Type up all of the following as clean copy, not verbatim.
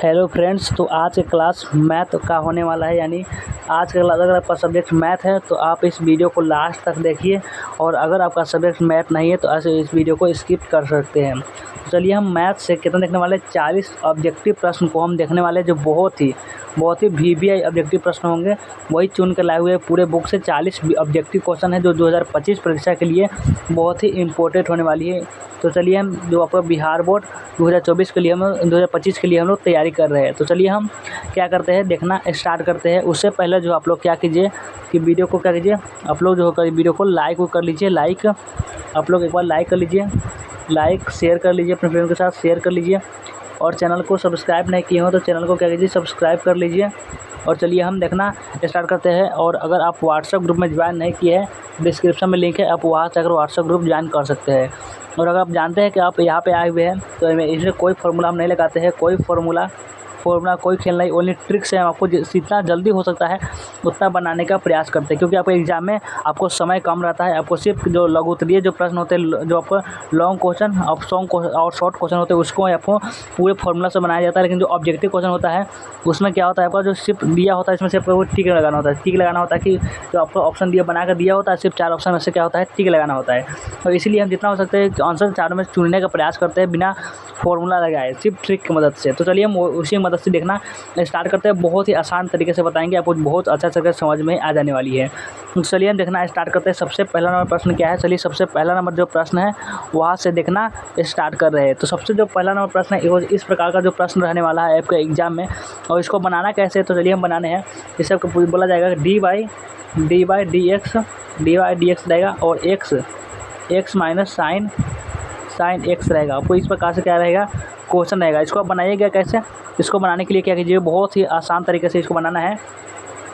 Hello friends, तो आज के क्लास मैथ का होने वाला है। यानी आज का क्लास अगर आपका सब्जेक्ट मैथ है तो आप इस वीडियो को लास्ट तक देखिए, और अगर आपका सब्जेक्ट मैथ नहीं है तो ऐसे इस वीडियो को स्किप कर सकते हैं। तो चलिए हम मैथ से कितना देखने वाले 40 ऑब्जेक्टिव प्रश्न को हम देखने वाले हैं, जो बहुत ही VBI ऑब्जेक्टिव प्रश्न होंगे। वही चुन कर लाए हुए पूरे बुक से 40 ऑब्जेक्टिव क्वेश्चन है, जो 2025 परीक्षा के लिए बहुत ही इम्पोर्टेंट होने वाली है। तो चलिए हम जो आपका बिहार बोर्ड 2024 के लिए हम 2025 के लिए हम लोग तैयारी कर रहे हैं। तो चलिए हम क्या करते हैं, देखना स्टार्ट करते हैं। उससे पहले जो आप लोग क्या कीजिए कि वीडियो को क्या कीजिए, आप लोग जो वीडियो को लाइक कर लीजिए। लाइक आप लोग एक बार लाइक कर लीजिए, लाइक शेयर कर लीजिए, अपने फ्रेंड के साथ शेयर कर लीजिए। और चैनल को सब्सक्राइब नहीं किए हो तो चैनल को क्या कीजिए, सब्सक्राइब कर लीजिए। और चलिए हम देखना स्टार्ट करते हैं। और अगर आप व्हाट्सएप ग्रुप में ज्वाइन नहीं किए हैं, डिस्क्रिप्शन में लिंक है, आप वहाँ से अगर व्हाट्सएप ग्रुप ज्वाइन कर सकते हैं। और अगर आप जानते हैं कि आप यहाँ पे आए हुए हैं तो इसमें कोई फार्मूला हम नहीं लगाते हैं, कोई फार्मूला कोई खेल नहीं, ओनली ट्रिक्स है। हम आपको जितना जल्दी हो सकता है उतना बनाने का प्रयास करते हैं, क्योंकि आपको एग्जाम में आपको समय कम रहता है। आपको सिर्फ जो लघु उत्तरीय जो प्रश्न होते हैं, जो आपको लॉन्ग क्वेश्चन और शॉर्ट क्वेश्चन होते हैं, उसको आपको पूरे फार्मूला से बनाया जाता है। लेकिन जो ऑब्जेक्टिव क्वेश्चन होता है उसमें क्या होता है, आपका जो सिर्फ दिया होता है इसमें सिर्फ आपको टिक लगाना होता है। टिक लगाना होता है कि जो आपको ऑप्शन बना कर दिया होता है, सिर्फ 4 ऑप्शन में से क्या होता है, टिक लगाना होता है। और इसीलिए हम जितना हो सकते हैं आंसर 4 में चुनने का प्रयास करते हैं, बिना फार्मूला लगाए, सिर्फ ट्रिक की मदद से। तो चलिए हम उसी मदद से देखना स्टार्ट करते हैं। बहुत ही आसान तरीके से बताएंगे, आपको बहुत अच्छा से समझ में आ जाने वाली है। तो चलिए हम देखना स्टार्ट करते हैं। सबसे पहला नंबर प्रश्न क्या है, चलिए सबसे पहला नंबर जो प्रश्न है वहाँ से देखना स्टार्ट कर रहे हैं। तो सबसे जो पहला नंबर प्रश्न है इस प्रकार का जो प्रश्न रहने वाला है आपके एग्जाम में, और इसको बनाना कैसे है तो चलिए हम बनाने हैं। इसे आपको बोला जाएगा dy dx रहेगा, और x माइनस साइन x रहेगा। आपको इस प्रकार से क्या रहेगा, क्वेश्चन रहेगा। इसको आप बनाइएगा कैसे, इसको बनाने के लिए क्या कीजिए, बहुत ही आसान तरीके से इसको बनाना है।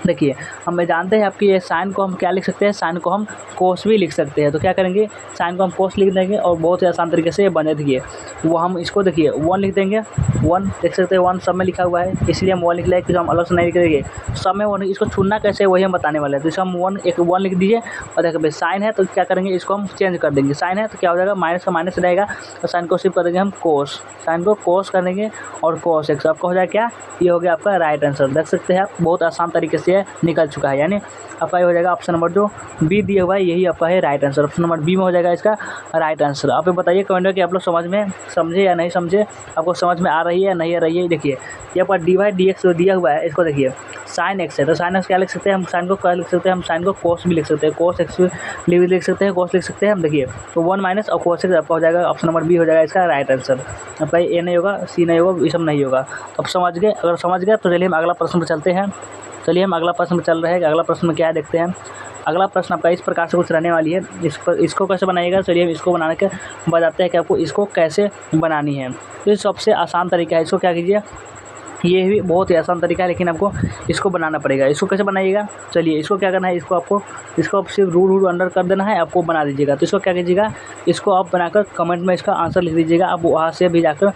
देखिए हम जानते हैं आपकी ये साइन को हम क्या लिख सकते हैं, साइन को हम कोस भी लिख सकते हैं। तो क्या करेंगे, साइन को हम कोस लिख देंगे और बहुत ही आसान तरीके से ये बने। देखिए वो हम इसको देखिए 1 लिख देंगे, 1 देख सकते हैं, 1 सब में लिखा हुआ है, इसलिए हम 1 लिख लें कि हम अलग से नहीं लिख देंगे। सब में 1, इसको चुनना कैसे वही हम बताने वाले हैं। तो इसको हम 1 लिख दीजिए, और देखिए भाई साइन है तो क्या करेंगे, इसको हम चेंज कर देंगे। साइन है तो क्या हो जाएगा, माइनस का माइनस रहेगा, और साइन को सिर्फ कर देंगे हम कोस, साइन को कोस कर देंगे और कोस एक्स। आपका हो जाएगा क्या, ये हो गया आपका राइट आंसर। देख सकते हैं आप, बहुत आसान तरीके से निकल चुका है। यानी आपका ये हो जाएगा ऑप्शन नंबर जो बी दिया हुआ है, यही आपका है right answer. Option number B में हो जाएगा इसका राइट आंसर। आप बताइए कमेंट में कि आप लोग समझे या नहीं समझे, आपको समझ में आ रही है या नहीं आ रही है। देखिए ये आपका dy dx जो दिया हुआ है, इसको देखिए साइन एक्स है, तो साइन एक्स क्या लिख सकते हैं हम, साइन को क्या लिख सकते हैं हम, साइन को कोस भी लिख सकते हैं, कोस एक्स भी लिख सकते हैं, कोस लिख सकते हैं हम। देखिए तो 1 माइनस और कोस एक्स आपका हो जाएगा, ऑप्शन नंबर बी हो जाएगा इसका राइट आंसर। आपका ए नहीं होगा, सी नहीं होगा, ये सब नहीं होगा। तो आप समझ गए, अगर समझ गए तो चलिए हम अगला प्रश्न पर चलते हैं। चलिए हम अगला प्रश्न पर चल रहे हैं। अगला प्रश्न में क्या है देखते हैं। अगला प्रश्न आपका इस प्रकार से कुछ रहने वाली है। इसको कैसे बनाइएगा, चलिए हम इसको बनाने के बताते हैं कि आपको इसको कैसे बनानी है। तो ये सबसे आसान तरीका है। इसको क्या कीजिए, ये भी बहुत ही आसान तरीका है, लेकिन आपको इसको बनाना पड़ेगा। इसको कैसे बनाइएगा, चलिए इसको क्या करना है, इसको आप सिर्फ रूल अंडर कर देना है, आपको बना दीजिएगा। तो इसको क्या कीजिएगा, इसको आप बनाकर कमेंट में इसका आंसर लिख दीजिएगा। आप वहाँ से भी जाकर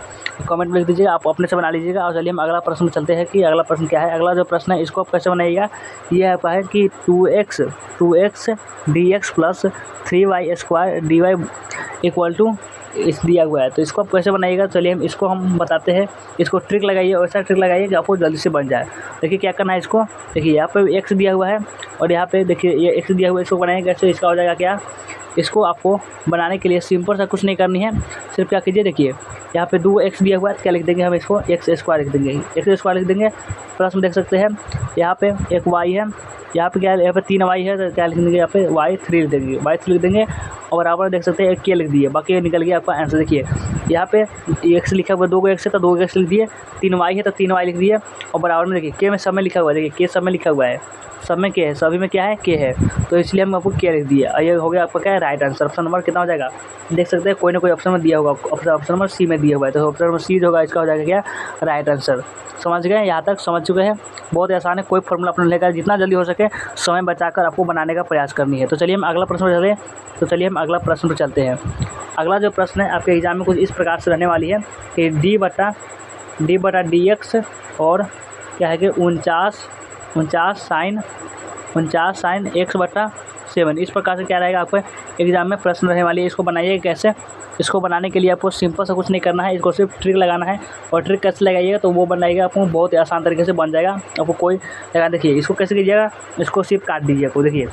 कमेंट में लिख दीजिएगा, आप अपने से बना लीजिएगा। और चलिए हम अगला प्रश्न चलते हैं कि अगला प्रश्न क्या है। अगला जो प्रश्न है इसको आप कैसे बनाइएगा, ये आपका है कि 2x dx plus 3y² dy equal to इस दिया हुआ है। तो इसको आप कैसे बनाइएगा, चलिए हम बताते हैं। इसको ट्रिक लगाइए, और ऐसा ट्रिक लगाइए कि आपको जल्दी से बन जाए। देखिए क्या करना है, इसको देखिए यहाँ पे x दिया हुआ है, और यहाँ पे देखिए ये x दिया हुआ है। इसको बनाएंगे कैसे, इसका हो जाएगा क्या, इसको आपको बनाने के लिए सिंपल सा कुछ नहीं करनी है, सिर्फ क्या कीजिए, देखिए यहाँ पे 2x दिया हुआ है, क्या लिख देंगे हम, इसको x² लिख देंगे, x² लिख देंगे। प्लस में देख सकते हैं यहाँ पे एक y है, यहाँ पे क्या है, यहाँ पे 3y है, तो क्या लिख देंगे, यहाँ पे y3 लिख देंगे। और बराबर देख सकते हैं एक के लिख दिए, बाकी निकल गया आपका आंसर। देखिए यहाँ पे x लिखा हुआ है, 2 x है तो 2 x लिख दिए, 3y है तो 3y लिख दिए, और बराबर में देखिए के में सब में लिखा हुआ है, देखिए के सब में लिखा हुआ है, सब में के है, सभी में क्या है, के है, तो इसलिए हम आपको के लिख दिए। और ये हो गया आपका क्या है, राइट आंसर। ऑप्शन नंबर कितना हो जाएगा, देख सकते हैं कोई ना कोई ऑप्शन में दिया होगा, ऑप्शन नंबर सी में दिया हुआ है, तो ऑप्शन नंबर सी होगा, इसका हो जाएगा क्या, राइट आंसर। समझ गए, यहाँ तक समझ चुके हैं, बहुत ही आसान है। कोई फॉर्मूला अपने लेकर जितना जल्दी हो सके समय बचाकर आपको बनाने का प्रयास करनी है। तो चलिए हम अगला प्रश्न पर चलते हैं। अगला जो प्रश्न है आपके एग्जाम में कुछ इस प्रकार से रहने वाली है कि डी बटा dx और क्या है कि 49 साइन x/7। इस प्रकार से क्या रहेगा आपके एग्जाम में प्रश्न रहने वाली है। इसको बनाइए कैसे, इसको बनाने के लिए आपको सिंपल सा कुछ नहीं करना है, इसको सिर्फ ट्रिक लगाना है। और ट्रिक कैसे लगाइएगा तो वो बनाइएगा आपको बहुत ही आसान तरीके से बन जाएगा। आपको कोई लगा, देखिए इसको कैसे कीजिएगा, इसको सिर्फ काट दीजिए। आपको देखिए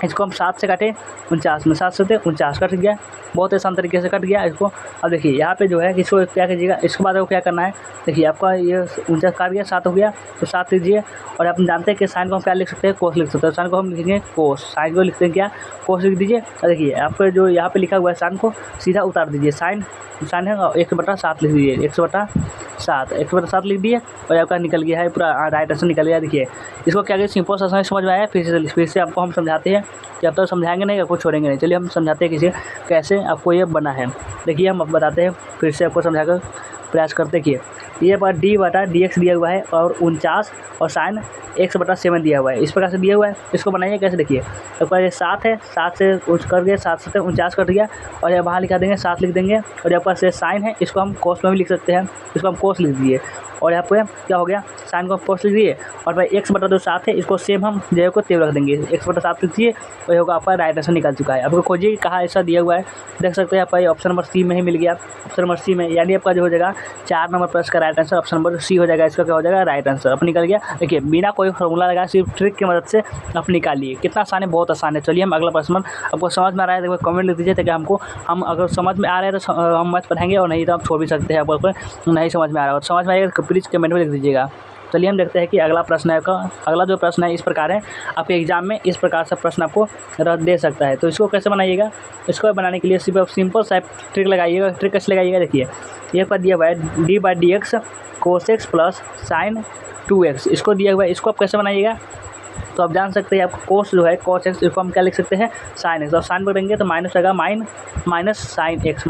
इसको हम 7 से काटे 49 में, 7 से 49 कट गया, बहुत आसान तरीके से कट गया इसको। अब देखिए यहाँ पे जो है इसको क्या कीजिएगा, इसके बाद आपको क्या करना है, देखिए आपका ये 49 काट गया, 7 हो गया तो 7 लीजिए। और आप जानते हैं कि साइन को हम क्या लिख सकते हैं, कोस लिख सकते हैं। साइन को हम लिखेंगे कोस, साइन को लिखते हैं क्या, कोस लिख दीजिए। और देखिए आपका जो यहाँ पे लिखा हुआ है साइन को सीधा उतार दीजिए, साइन है 1/7 लिख दीजिए, 1/7 लिख दिए और आपका निकल गया है पूरा राइट आंसर निकल गया। देखिए इसको क्या सिंपल सा समझ में आया, फिर से आपको हम समझाते हैं कि अब तक समझाएंगे नहीं, आपको छोड़ेंगे नहीं। चलिए हम समझाते हैं किसी कैसे आपको ये बना है। देखिए हम बताते हैं, फिर से आपको समझाकर प्रयास करते कि ये पर d/dx दिया हुआ है और 49 और साइन x/7 दिया हुआ है, इस प्रकार से दिया हुआ है। इसको बनाइए कैसे, देखिए आपका ये 7 है, 7 से कुछ कर गया, 7 से 49 कट गया और ये बाहर लिखा देंगे 7 लिख देंगे। और यहाँ पर से साइन है, इसको हम कोस में भी लिख सकते हैं, इसको हम कोस लिख दिए। और यहाँ पे क्या हो गया, साइन को कोस लिख दिए। और भाई x/7 है, इसको सेम हम जो को तेव रख देंगे, x/7 लिख दिए और होगा आपका राइट आंसर निकल चुका है। आपको खोजिए कहाँ ऐसा दिया हुआ है, देख सकते हैं आपका ऑप्शन नंबर सी में ही मिल गया, ऑप्शन नंबर सी में, यानी आपका जो हो जाएगा 4 नंबर प्रश्न का right answer option number C हो जाएगा। इसका क्या हो जाएगा, राइट आंसर अब निकल गया। देखिए बिना कोई फॉर्मूला लगाए सिर्फ ट्रिक की मदद से आप निकालिए, कितना आसान है, बहुत आसान है। चलिए हम अगला प्रश्न, आपको समझ में आ रहा है तो कमेंट लिख दीजिए, ताकि हम अगर समझ में आ रहा है तो हम मैथ पढ़ाएंगे, और नहीं तो आप छोड़ भी सकते हैं। आपको नहीं समझ में आ रहा है और समझ में आएगा तो प्लीज़ कमेंट में लिख दीजिएगा। चलिए हम देखते हैं कि अगला प्रश्न है आपका। अगला जो प्रश्न है इस प्रकार है, आपके एग्जाम में इस प्रकार से प्रश्न आपको दे सकता है। तो इसको कैसे बनाइएगा, इसको बनाने के लिए सिर्फ आप सिंपल सा ट्रिक लगाइएगा। ट्रिक कैसे लगाइएगा, देखिए ये पर दिया हुआ है d/dx cos x plus sign 2x, इसको दिया हुआ है। इसको आप कैसे बनाइएगा, तो आप जान सकते हैं, आपको कोस जो है cos x, इसको हम क्या लिख सकते हैं, साइन x। और साइन पर देंगे तो माइनस आएगा, माइनस साइन x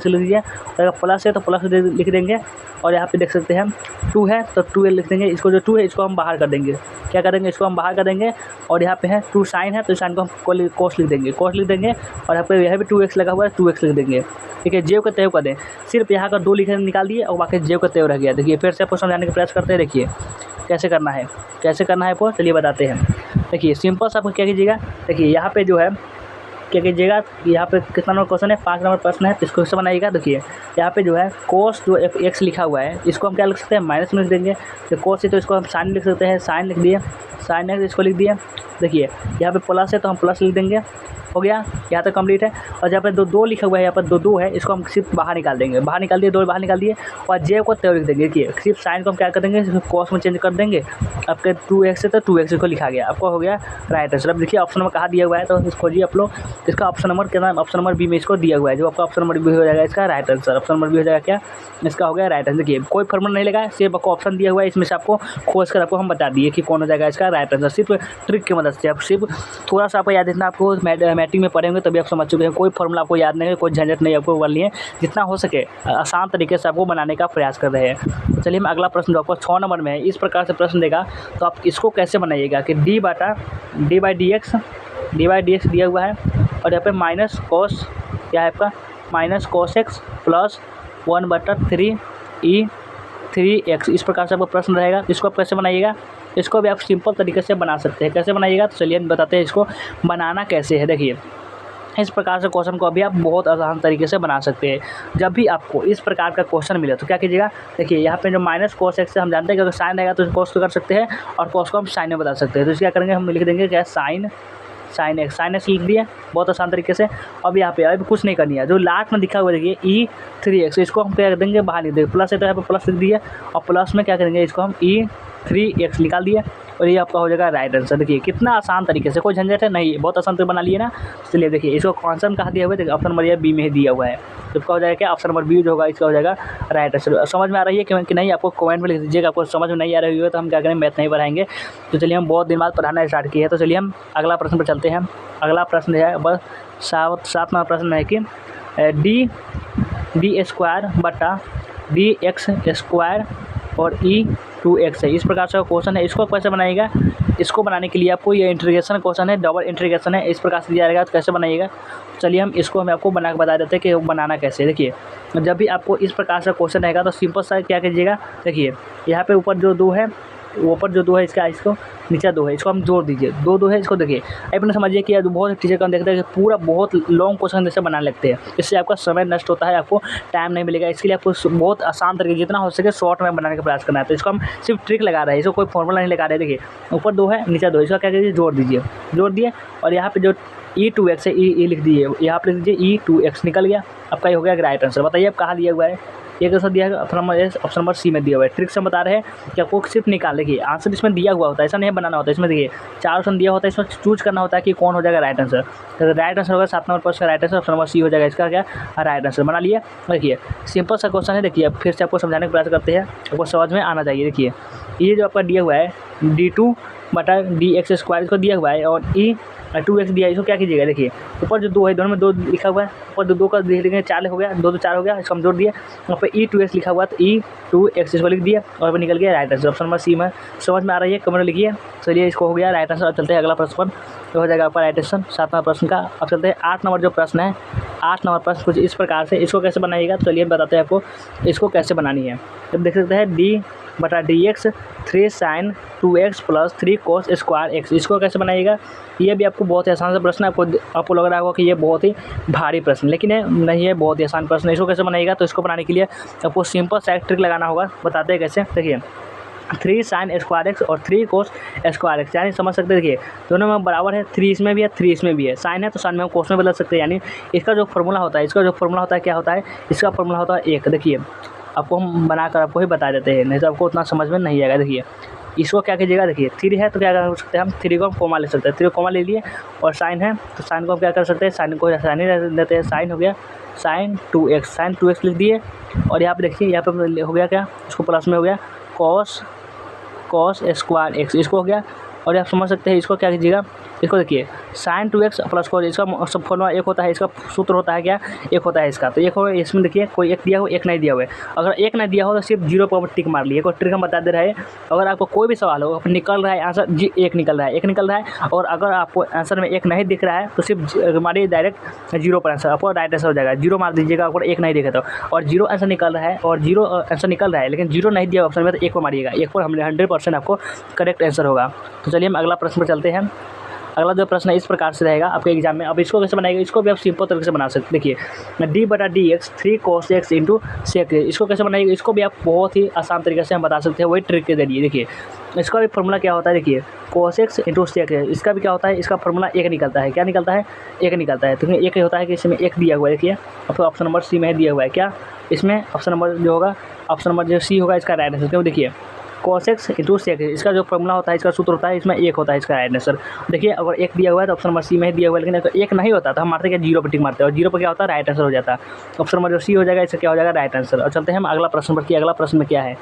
लिख दीजिए। अगर प्लस है तो प्लस लिख देंगे। और यहाँ पे देख सकते हैं 2 है तो 2 लिख देंगे। इसको जो 2 है इसको हम बाहर कर देंगे, क्या करेंगे, इसको हम बाहर कर देंगे। और यहाँ पे है 2 साइन है तो साइन को हम कोस लिख देंगे, और यहाँ पे यह भी 2x लगा हुआ है, 2x लिख देंगे। ठीक है, जेव का तेव कर दें, सिर्फ यहाँ का 2 लिखे निकाल दिए और बाकी जेव का तेव रह गया। देखिए फिर से आपको समझाने का प्रयास करते हैं, देखिए कैसे करना है आपको, चलिए बताते हैं। देखिए सिंपल सा आपको क्या कीजिएगा, देखिए यहाँ पे जो है क्या कीजिएगा, यहाँ पे कितना नंबर क्वेश्चन है, 5 नंबर प्रश्न है, तो इसको कैसे बनाइएगा। देखिए यहाँ पे जो है कोस जो x लिखा हुआ है, इसको हम क्या लिख सकते हैं, माइनस में लिख देंगे। तो कोस है तो इसको हम साइन लिख सकते हैं, साइन लिख दिए, साइन है इसको लिख दिए। देखिए यहाँ पे प्लस है तो हम प्लस लिख देंगे, हो गया, यहाँ तक कंप्लीट है। और जहाँ पर 2 लिखा हुआ है, यहाँ पर 2 है, इसको हम सिर्फ बाहर निकाल देंगे, बाहर निकाल दिए, 2 बाहर निकाल दिए। और जे को तेव लिख देंगे। देखिए सिर्फ साइन को हम क्या कर देंगे, कॉस में चेंज कर देंगे। आपके 2x है तो 2x को लिखा गया, आपको हो गया राइट आंसर। अब देखिए ऑप्शन नंबर कहाँ दिया हुआ है, तो इसको खोजिए आप लोग। इसका ऑप्शन नंबर क्या, ऑप्शन नंबर बी में इसको दिया हुआ है, जो आपका ऑप्शन नंबर बी हो जाएगा इसका right answer. Option number B हो जाएगा क्या, इसका हो गया राइट आंसर। देखिए कोई फॉर्मूला नहीं लगा, सिर्फ आपको ऑप्शन दिया हुआ है, इसमें से आपको खोज कर आपको हम बता दिए कि कौन हो जाएगा इसका राइट आंसर, सिर्फ ट्रिक की मदद से। आप सिर्फ थोड़ा सा आपको याद रखना, आपको मैट्रिक में पढ़ेंगे तभी आप समझ चुके हैं। कोई फॉर्मूला आपको याद नहीं है, कोई झंझट नहीं आपको करनी है, जितना हो सके आसान तरीके से आपको बनाने का प्रयास कर रहे हैं। तो चलिए हम अगला प्रश्न जो आपको 6 नंबर में है, इस प्रकार से प्रश्न देगा, तो आप इसको कैसे बनाइएगा कि d/dx दिया हुआ है और यहाँ पे माइनस कॉस, क्या है आपका minus cos x plus 1/3e3x, इस प्रकार से आपको प्रश्न रहेगा। इसको आप कैसे बनाइएगा, इसको भी आप सिंपल तरीके से बना सकते हैं। कैसे बनाइएगा, तो चलिए बताते हैं इसको बनाना कैसे है। देखिए इस प्रकार से क्वेश्चन को अभी आप बहुत आसान तरीके से बना सकते हैं। जब भी आपको इस प्रकार का क्वेश्चन मिले तो क्या कीजिएगा, देखिए यहाँ पे जो माइनस cos x से हम जानते हैं कि अगर साइन रहेगा तो cos को कर सकते हैं और cos को हम साइन में बता सकते हैं। तो इसको क्या करेंगे, हम लिख देंगे क्या, साइन x लिख दिया बहुत आसान तरीके से। अब यहाँ पे अभी कुछ नहीं करनी है, जो लास्ट में दिखा हुआ देखिए e3x, इसको हम क्या कर देंगे, बाहर लिख देंगे। प्लस है तो यहाँ पे प्लस लिख दिए और प्लस में क्या करेंगे, इसको हम e3x निकाल दिए और ये आपका हो जाएगा राइट आंसर। देखिए कितना आसान तरीके से, कोई झंझट है नहीं, बहुत आसान तरीके बना लिए ना। चलिए देखिए इसको कॉन्सेप्ट कहाँ दिया हुआ है, देखिए ऑप्शन नंबर बी में ही दिया हुआ है, तो इसका हो जाएगा क्या, ऑप्शन नंबर बी जो होगा इसका हो जाएगा राइट आंसर। समझ में आ रही है कि नहीं, आपको कमेंट में लिख दीजिएगा। आपको समझ में नहीं आ रही है तो हम क्या करें, मैथ नहीं पढ़ाएंगे। तो चलिए हम बहुत दिन बाद पढ़ाना स्टार्ट किए हैं। तो चलिए हम अगला प्रश्न पर चलते हैं। अगला प्रश्न है बस 7 नंबर प्रश्न है कि d² और e2x है, इस प्रकार से क्वेश्चन है। इसको कैसे बनाइएगा, इसको बनाने के लिए आपको ये इंटीग्रेशन क्वेश्चन है, डबल इंटीग्रेशन है, इस प्रकार से दिया जाएगा। तो कैसे बनाइएगा, चलिए हम इसको आपको बना के बता देते हैं कि बनाना कैसे। देखिए जब भी आपको इस प्रकार से क्वेश्चन रहेगा तो सिंपल सा क्या कीजिएगा, देखिए यहाँ पे ऊपर जो 2 है ऊपर जो 2 है इसका, इसको नीचे 2 है, इसको हम जोड़ दीजिए। 2 है इसको देखिए। अपने समझिए कि बहुत टीचर का देखते हैं कि पूरा बहुत लॉन्ग क्वेश्चन जैसे बनाने लगते हैं, इससे आपका समय नष्ट होता है, आपको टाइम नहीं मिलेगा। इसके लिए आपको बहुत आसान तरीके जितना हो सके शॉर्ट में बनाने का प्रयास करना है। तो इसको हम सिर्फ ट्रिक लगा रहे हैं, इसको कोई फॉर्मूला नहीं लगा रहे। देखिए ऊपर 2 है नीचे 2 है, इसका क्या कीजिए जोड़ दीजिए। जोड़ दिए और यहाँ पे जो e2x है ई लिख दीजिए, यहाँ पे लिख दीजिए e2x निकल गया। आपका ये हो गया राइट आंसर। बताइए आप कहाँ दिया हुआ है, एक आंसर दिया है option number S, option number C में दिया हुआ है। ट्रिक से हम बता रहे हैं कि आपको सिर्फ निकाल, देखिए आंसर इसमें दिया हुआ होता है, ऐसा नहीं बनाना होता है। इसमें देखिए 4 ऑप्शन दिया होता है, इसमें चूज करना होता है कि कौन हो जाएगा राइट आंसर। तो राइट आंसर होगा 7 नंबर प्रश्न का right answer, option number C हो जाएगा इसका क्या राइट आंसर। बना लिया। देखिए सिंपल सा क्वेश्चन है। देखिए फिर से आपको समझाने का प्रयास करते हैं, आपको समझ में आना चाहिए। देखिए ये जो आपका दिया हुआ है d2/dx स्क्वायर इसको दिया हुआ है और e2x दिया है, इसको क्या कीजिएगा। देखिए ऊपर जो 2 है दोनों में 2 लिखा हुआ है, ऊपर 2 का देख लेंगे 4 हो गया, 2 4 हो गया, इसको हम जोड़ दिए। वहाँ पे e2x लिखा हुआ तो e2x इसको लिख दिया और निकल गया right answer. Option number C में समझ में आ रही है, कमेंट लिखिए। चलिए इसको हो गया राइट आंसर। अब चलते हैं अगला प्रश्न पर, तो हो जाएगा आपका राइट आंसर 7 नंबर प्रश्न का। अब चलते हैं 8 नंबर जो प्रश्न है। 8 नंबर प्रश्न कुछ इस प्रकार से, इसको कैसे बनाइएगा चलिए हम बताते हैं आपको इसको कैसे बनानी है। जब देख सकते हैं d/dx 3 sin 2x + 3 cos square x, इसको कैसे बनाइएगा। ये भी आपको बहुत ही आसान सा प्रश्न है। आपको लग रहा होगा कि ये बहुत ही भारी प्रश्न, लेकिन नहीं है, बहुत ही आसान प्रश्न है। इसको कैसे बनाइएगा, तो इसको बनाने के लिए आपको सिंपल सा एक ट्रिक लगाना होगा। बताते हैं कैसे। देखिए 3 sin स्क्वायर x और 3 cos स्क्वायर x, यानी समझ सकते हैं। देखिए दोनों में बराबर है, 3 इसमें भी है 3 इसमें भी है। साइन है तो साइन में हम कोस में बदल सकते हैं, यानी इसका जो फॉर्मूला होता है क्या होता है, इसका फॉर्मूला होता है 1। देखिए आपको हम बनाकर आपको ही बता देते हैं, नहीं तो आपको उतना समझ में नहीं आएगा। देखिए इसको क्या कीजिएगा, देखिए 3 है तो क्या कर सकते हैं हम, 3 को हम कोमा ले सकते हैं, 3 को कोमा ले लिए। और साइन है तो साइन को हम क्या कर सकते हैं, साइन को साइन ही देते हैं, साइन हो गया sin 2x लिख दिए। और यहाँ पे देखिए यहाँ पे हो गया क्या, इसको प्लस में हो गया cos स्क्वायर x, इसको हो गया। और आप समझ सकते हैं इसको क्या कीजिएगा, इसको देखिए sin 2x + cos, इसका सब फॉर्मूला एक होता है, इसका सूत्र होता है क्या, एक होता है इसका। तो एक हो, इसमें देखिए कोई एक दिया हो एक नहीं दिया हुआ है। अगर एक नहीं दिया हो तो सिर्फ 0 पर टिक मार लिए। कोई ट्रिक हम बता दे रहे हैं, अगर आपको कोई भी सवाल हो निकल रहा है आंसर एक निकल रहा है, और अगर आपको आंसर में एक नहीं दिख रहा है तो सिर्फ मारिए डायरेक्ट 0 पर आंसर, आपको राइट आंसर हो जाएगा। 0 मार दीजिएगा अगर एक नहीं दिखे तो, और 0 आंसर निकल रहा है और 0 आंसर निकल रहा है लेकिन 0 नहीं दिया ऑप्शन में, तो 1 को मारिएगा, 1 पर 100% आपको करेक्ट आंसर होगा। तो चलिए हम अगला प्रश्न पर चलते हैं। अगला जो प्रश्न है इस प्रकार से रहेगा आपके एग्जाम में। अब इसको कैसे बनाएगा, इसको भी आप सिंपल तरीके से बना सकते। देखिए d/dx 3 cos x × sec, इसको कैसे बनाएगा, इसको भी आप बहुत ही आसान तरीके से हम बता सकते हैं, वही ट्रिक के जरिए। देखिए इसका भी फॉर्मूला क्या होता है, देखिए cos x × sec, इसका भी क्या होता है, इसका फॉर्मूला 1 निकलता है। क्या निकलता है, 1 निकलता है। तो एक होता है कि इसमें 1 दिया हुआ है, देखिए अब ऑप्शन नंबर सी में दिया हुआ है क्या, इसमें ऑप्शन नंबर जो होगा, ऑप्शन नंबर जो सी होगा इसका राइट आंसर। क्यों, देखिए cos x × sec, इसका जो फॉर्मूला होता है, इसका सूत्र होता है, इसमें 1 होता है इसका राइट आंसर। देखिए अगर 1 दिया हुआ है तो ऑप्शन नंबर सी में दिया हुआ है, लेकिन अगर 1 नहीं होता तो हम मारते क्या 0 पर टिक मारते हैं, और 0 पर क्या होता है राइट आंसर हो जाता है। ऑप्शन नंबर जो सी हो जाएगा इसका क्या हो जाएगा राइट आंसर। और चलते हैं हम अगला प्रश्न पर कि अगला प्रश्न में क्या है।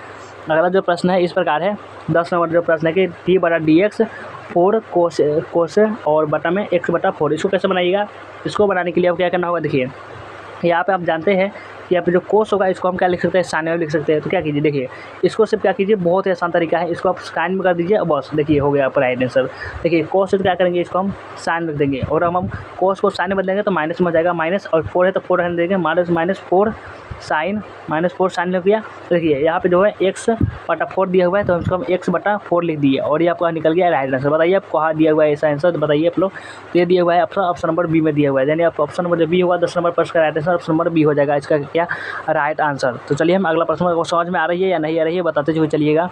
अगला जो प्रश्न है इस प्रकार है, 10 नंबर जो प्रश्न है कि d/dx 4 cos और बटा में x/4, इसको कैसे बनाइएगा। इसको बनाने के लिए आपको क्या करना होगा, देखिए यहाँ पे आप जानते हैं कि यहाँ पे जो कोस होगा इसको हम क्या लिख सकते हैं, साइन में लिख सकते हैं। तो क्या कीजिए, देखिए इसको सिर्फ क्या कीजिए, बहुत ही आसान तरीका है, इसको आप साइन में कर दीजिए, बस देखिए हो गया आपका राइट आंसर। देखिए कोस से क्या करेंगे, इसको हम साइन में रख देंगे, और हम कोस को साइन में बदलेंगे तो माइनस में हो जाएगा माइनस, और 4 है तो 4 रहने देंगे, -4 साइन -4 साइन लग गया। देखिए यहाँ पे जो है x/4 दिया हुआ है, तो इसको हम x/4 लिख दिए, और ये आपका निकल गया राइट आंसर। बताइए आप कहाँ दिया हुआ है ऐसा आंसर, तो बताइए आप लोग। तो ये दिया हुआ है ऑप्शन नंबर बी में दिया हुआ है, यानी आप ऑप्शन नंबर जो बी होगा 10 नंबर प्रश्न का right answer option number B हो जाएगा इसका क्या राइट आंसर। तो चलिए हम अगला प्रश्न को समझ में आ रही है या नहीं आ रही है बताते हुए चलिएगा।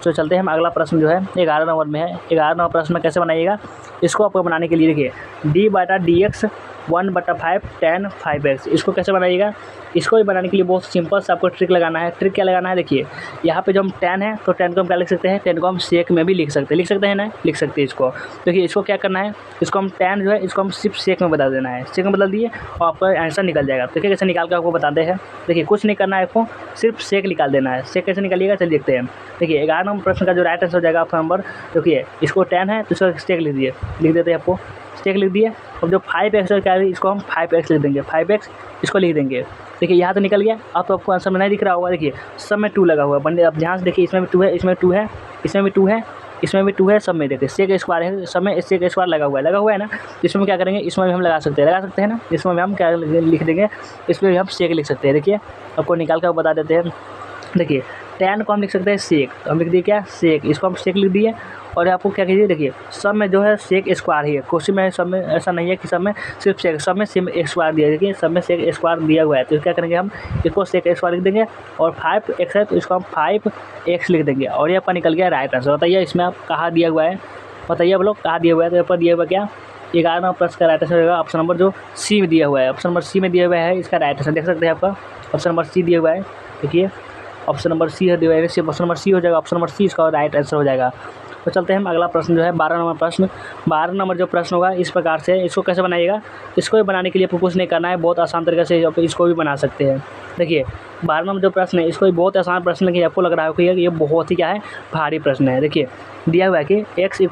तो चलते हैं हम अगला प्रश्न जो है 11 नंबर में है। 11 नंबर प्रश्न में कैसे बनाइएगा, इसको आपको बनाने के लिए देखिए d/dx 1/5 tan 5x, इसको कैसे बनाइएगा। इसको भी बनाने के लिए बहुत सिंपल सा आपको ट्रिक लगाना है। ट्रिक क्या लगाना है, देखिए यहाँ पे जो हम tan है तो tan को हम क्या लिख सकते हैं, tan को हम sec में भी लिख सकते हैं ना, लिख सकते हैं इसको। देखिए इसको क्या करना है, इसको हम tan जो है इसको हम सिर्फ sec में बदल देना है, sec में बदल दिए और आपका आंसर निकल जाएगा। देखिए कैसे निकाल कर आपको बताते हैं। देखिए कुछ नहीं करना है, आपको सिर्फ sec निकाल देना है। sec कैसे निकालिएगा चलिए देखते हैं। देखिए 11 नंबर प्रश्न का जो राइट आंसर हो जाएगा आपका नंबर, देखिए इसको tan है तो इसको sec लिख देते हैं, आपको sec लिख दिए। अब जो 5x क्या है इसको हम 5x लिख देंगे, 5x इसको लिख देंगे। देखिए यहाँ तो निकल गया। अब तो आपको आंसर में नहीं दिख रहा होगा, देखिए सब में 2 लगा हुआ है बंदे। अब ध्यान से देखिए इसमें भी 2 है, इसमें 2 है, इसमें भी 2 है, इसमें भी 2 है, सब में देखिए sec स्क्वायर है, सब में sec स्क्वायर लगा हुआ है ना। इसमें क्या करेंगे, इसमें भी हम लगा सकते हैं ना, इसमें भी हम क्या लिख देंगे, इसमें भी हम sec लिख सकते हैं। देखिए आपको निकाल कर बता देते हैं। देखिए tan को हम लिख सकते हैं सेक, तो हम लिख दिए क्या सेक, इसको हम सेक लिख दिए। और आपको क्या कीजिए देखिए सब में जो है सेक स्क्वायर ही है, क्वेश्चन में सब में ऐसा नहीं है कि सब में सिर्फ सेक, सब में सेम स्क्वायर दिया है, देखिए सब में सेक स्क्वायर दिया हुआ है। तो क्या करेंगे हम इसको सेक स्क्वायर लिख देंगे और 5x है तो इसको हम 5x लिख देंगे और ये आपका निकल गया राइट आंसर। बताइए इसमें आप कहाँ दिया हुआ है, बताइए आप लोग कहाँ दिया हुआ है। तो यहाँ पर दिया हुआ क्या 11 नंबर प्रश्न का राइट आंसर होगा ऑप्शन नंबर जो सी में दिया हुआ है, ऑप्शन नंबर सी में दिया हुआ है इसका राइट आंसर। देख सकते हैं आपका ऑप्शन नंबर सी दिया हुआ है, देखिए ऑप्शन नंबर सी है दिया हुआ है, ऑप्शन नंबर सी हो जाएगा, ऑप्शन नंबर सी इसका राइट आंसर हो जाएगा। तो चलते हैं हम अगला प्रश्न जो है 12 नंबर प्रश्न। 12 नंबर जो प्रश्न होगा इस प्रकार से, इसको कैसे बनाइएगा, इसको भी बनाने के लिए आपको कुछ नहीं करना है, बहुत आसान तरीके से आप इसको भी बना सकते हैं। देखिए 12 नंबर जो प्रश्न है इसको भी बहुत आसान प्रश्न है, आपको लग रहा है कि ये बहुत ही क्या है भारी प्रश्न है। देखिए दिया हुआ है कि x =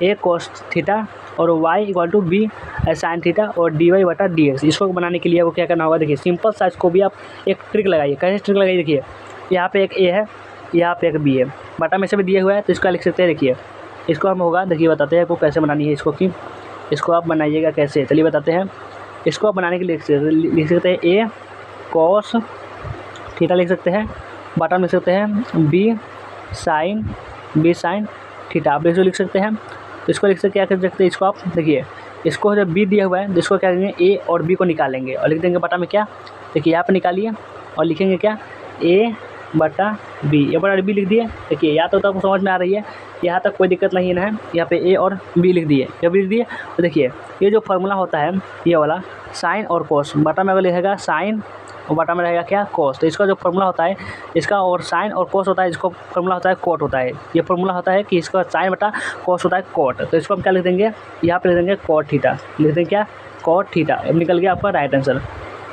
a cos थीटा और y = b sin थीटा और dy/dx। इसको बनाने के लिए आपको क्या करना होगा, देखिए सिंपल सा इसको भी आप एक ट्रिक लगाइए। कैसे ट्रिक लगाइए, देखिए यहाँ पे एक a है, यहाँ पे एक b है, बटा में से भी दिया हुआ है तो इसका लिख सकते हैं। देखिए इसको हम होगा, देखिए बताते हैं आपको कैसे बनानी है इसको, कि इसको आप बनाइएगा कैसे, चलिए बताते हैं। इसको आप बनाने के लिए लिख सकते हैं a cos थीटा लिख सकते हैं, बटा में लिख सकते हैं b sin थीटा, आप इसको लिख सकते हैं। तो इसको लिख सकते क्या कर सकते हैं, इसको आप देखिए इसको जब b दिया हुआ है तो इसको क्या करेंगे a और b को निकालेंगे और लिख देंगे बटा में क्या, देखिए यहाँ पे निकालिए और लिखेंगे क्या a/b, a/b लिख दिए। देखिए या तो आपको समझ में आ रही है, यहाँ तक कोई दिक्कत नहीं है। यहाँ पे a और b लिख दिए, जब लिख दिए तो देखिए ये जो फार्मूला होता है ये वाला साइन और कोस, बटा में अगर लिखेगा साइन और बटा में रहेगा क्या कोस। तो इसका जो फार्मूला होता है इसका और साइन और कोस होता है, इसको फार्मूला होता है कोट होता है। ये फार्मूला होता है कि इसका साइन बटा कोस होता है कोट। तो इसको हम क्या लिख देंगे, यहाँ पे लिख देंगे कोट थीटा, लिख देंगे क्या कोट थीटा। अब निकल गया आपका right answer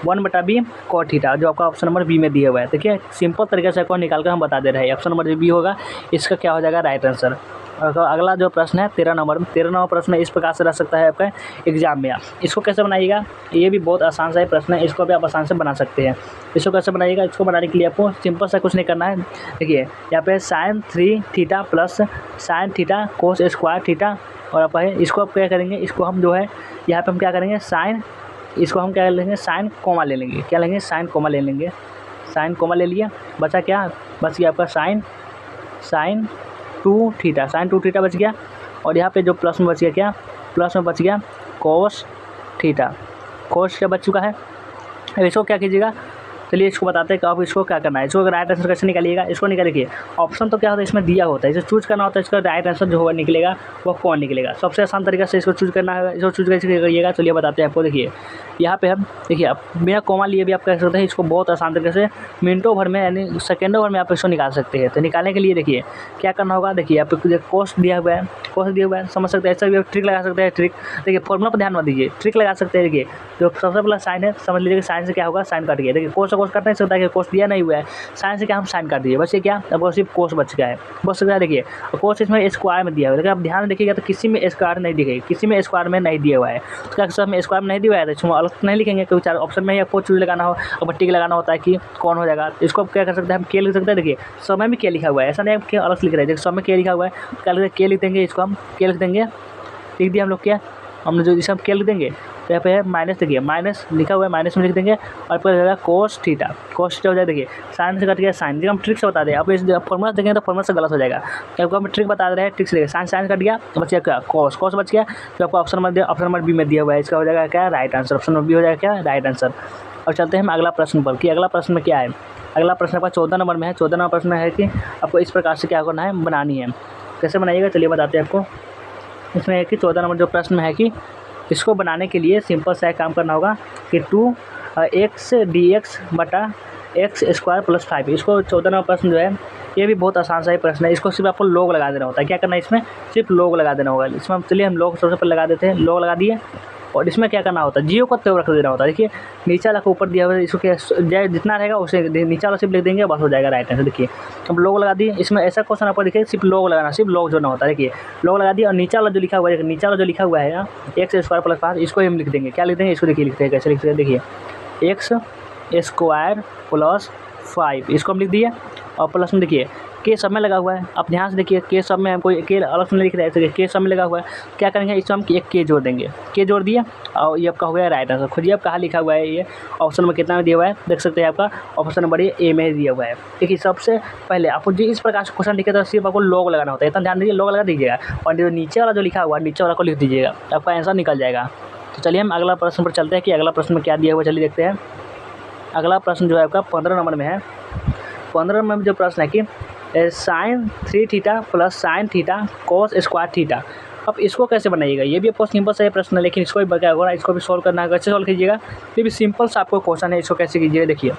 1/b cot theta, जो आपका ऑप्शन नंबर बी में दिया हुआ है। देखिए सिंपल तरीके से आपको निकाल कर हम बता दे रहे हैं, ऑप्शन नंबर जो बी होगा इसका क्या हो जाएगा राइट आंसर। और अगला जो प्रश्न है 13 नंबर प्रश्न इस प्रकार से रह सकता है आपका एग्जाम में। आप इसको कैसे बनाइएगा, ये भी बहुत आसान सा ही प्रश्न है, इसको भी आप आसान से बना सकते हैं। इसको कैसे बनाइएगा, इसको बनाने के लिए आपको सिंपल सा कुछ नहीं करना है। देखिए यहाँ पे sin 3 theta plus sin theta cos square theta और आप है इसको आप क्या करेंगे, इसको हम जो है यहाँ पे हम क्या करेंगे साइन, इसको हम क्या लेंगे साइन कोमा ले लेंगे, क्या लेंगे साइन कोमा ले लेंगे, साइन कोमा ले लिया, बचा क्या बच गया आपका साइन 2 थीटा, साइन 2 थीटा बच गया। और यहाँ पे जो प्लस में बच गया क्या, प्लस में बच गया कोस थीटा, कोस क्या बच चुका है। अब इसको क्या कीजिएगा, चलिए इसको बताते हैं कि आप इसको क्या करना है। इसको राइट आंसर कैसे निकालिएगा, इसको निकालिए। ऑप्शन तो क्या होता है इसमें दिया होता है, इसे चूज करना होता है, इसका राइट आंसर जो होगा निकलेगा वो कौन निकलेगा। सबसे आसान तरीके से इसको चूज करना है, इसको चूज कैसे करिएगा चलिए बताते हैं आपको। देखिए यहाँ पे हम देखिए आप बिना कोमा लिए भी आप कह सकते हैं, इसको बहुत आसान तरीके से मिनटों भर में यानी सेकेंडों भर में आप इसको निकाल सकते हैं। तो निकालने के लिए देखिए क्या करना होगा, देखिए यहाँ पे कोस दिया हुआ है, कोस दिया हुआ है समझ सकते हैं, ऐसा भी आप ट्रिक लगा सकते हैं। ट्रिक देखिए फॉर्मूला पर ध्यान मत दीजिए, ट्रिक लगा सकते हैं। देखिए जो सबसे पहला साइन है समझ लीजिए, साइन से क्या होगा साइन कट गया। देखिए कोस से कोस कट नहीं सकता है, कोस दिया नहीं हुआ है, साइन से क्या हम साइन काट दिए, बस ये क्या अब सिर्फ कोस बच गया है, बच सकता है। देखिए कोस इसमें स्क्वायर में दिया हुआ है, लेकिन आप ध्यान देखिएगा तो किसी में स्क्वायर नहीं दिखेगी, किसी में स्क्वायर में नहीं दिया हुआ है। तो क्या सब में स्क्वायर में नहीं दिया हुआ है तो इसमें अलग नहीं लिखेंगे, क्योंकि चार ऑप्शन में ही आपको चूज लगाना हो और बट्टी के लगाना होता है कि कौन हो जाएगा। इसको क्या कर सकते हैं हम के लिख सकते हैं। देखिए समय में क्या लिखा हुआ है, ऐसा नहीं है अलग से लिख रहे हैं, देखिए समय क्या लिखा हुआ है, क्या के लिख देंगे, इसको हम के लिख देंगे, लिख दिया हम लोग क्या, हमने जो इसे हम के लिख देंगे तो यहाँ पे है माइनस, देखिए माइनस लिखा हुआ है, माइनस में लिख देंगे और आपको जाएगा कोस थीटा, कोस थीटा हो जाएगा। देखिए साइन से कट गया साइन, देखिए हम ट्रिक से बता दें, आप इस फॉर्मूला देखेंगे तो फॉर्मूला से गलत हो जाएगा, आपको हम ट्रिक बता रहे हैं, ट्रिक से देखिए साइन साइन कट गया तो बच गया क्या कोस, कोस बच गया तो आपको ऑप्शन नंबर बी में दिया हुआ है, इसका हो जाएगा क्या right answer, option number B हो जाएगा क्या राइट आंसर। और चलते हैं हम अगला प्रश्न पर कि अगला प्रश्न में क्या है। अगला प्रश्न आपका 14 नंबर में है। 14 नंबर प्रश्न है कि आपको इस प्रकार से क्या करना है, बनानी है। कैसे बनाइएगा चलिए बताते हैं आपको। इसमें है कि 14 नंबर जो प्रश्न है कि इसको बनाने के लिए सिंपल सा काम करना होगा कि 2x dx बटा x स्क्वायर प्लस 5। इसको 14 नंबर प्रश्न जो है ये भी बहुत आसान सा ही प्रश्न है, इसको सिर्फ आपको लोग लगा देना होता है। क्या करना है इसमें सिर्फ लोग लगा देना होगा। इसमें चलिए हम लोग सबसे पहले लगा देते हैं, लोग लगा दिए। और इसमें क्या करना होता है, जियो को तो रख देना होता है। देखिए नीचे वाला को ऊपर दिया हुआ है, इसको क्या जितना रहेगा उसे नीचे वाला सिर्फ लिख देंगे, बस हो जाएगा राइट आंसर। देखिए अब लोग लगा दिए, इसमें ऐसा क्वेश्चन आपको देखिए सिर्फ लोग लगाना, सिर्फ लोग जो ना होता है। देखिए लोग लगा दिए और नीचे वाला जो लिखा हुआ है, नीचे वाला जो लिखा हुआ है यहाँ एक्स स्क्वायर प्लस 5, इसको हम लिख देंगे। क्या लिख देंगे इसको देखिए, लिखते हैं कैसे लिखते हैं। देखिए एक्स स्क्वायर प्लस 5 इसको हम लिख दिए और प्लस में देखिए के सब में लगा हुआ है। अब ध्यान से देखिए, के सब में हम कोई के अलग से नहीं लिख रहे हैं, के सब में लगा हुआ है। क्या करेंगे, इसमें हम एक के जोड़ देंगे, के जोड़ दिया और ये आपका हो गया राइट आंसर। खुद ही आप कहाँ लिखा हुआ है, ये ऑप्शन में कितना में दिया हुआ है देख सकते हैं, आपका ऑप्शन नंबर ए में दिया हुआ है। देखिए सबसे पहले आपको जी इस प्रकार से क्वेश्चन लिखे तो सिर्फ आपको लॉग लगाना होता है, इतना ध्यान दीजिए, लॉग लगा दीजिएगा और जो नीचे वाला जो लिखा हुआ है नीचे वाला को लिख दीजिएगा, आपका आंसर निकल जाएगा। तो चलिए हम अगला प्रश्न पर चलते हैं कि अगला प्रश्न में क्या दिया हुआ, चलिए देखते हैं। अगला प्रश्न जो है आपका 15 नंबर में है। 15 नंबर में जो प्रश्न है कि sine 3 theta plus sine theta cos square theta. अब इसको कैसे बनाइएगा, ये भी आपको सिंपल सा प्रश्न है, लेकिन इसको भी क्या होगा, इसको भी सॉल्व करना है। कैसे सॉल्व कीजिएगा, ये भी सिंपल सा आपको क्वेश्चन है, इसको कैसे कीजिएगा देखिए।